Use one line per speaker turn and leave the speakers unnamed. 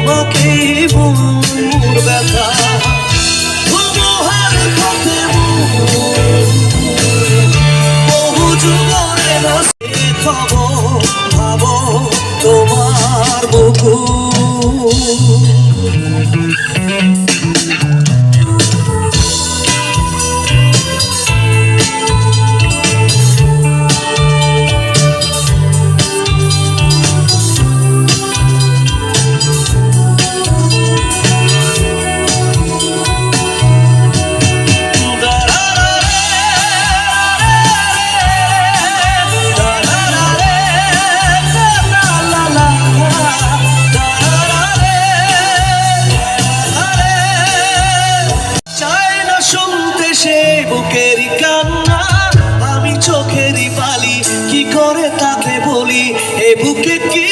তোমাকে মোর ব্যথা তোমার পথে বহু যুগরে নসে থব ভাবো তোমার বুকু বুকেরই কান্না আমি চোখেরই বালি কি করে তাকে বলি এ বুকে কি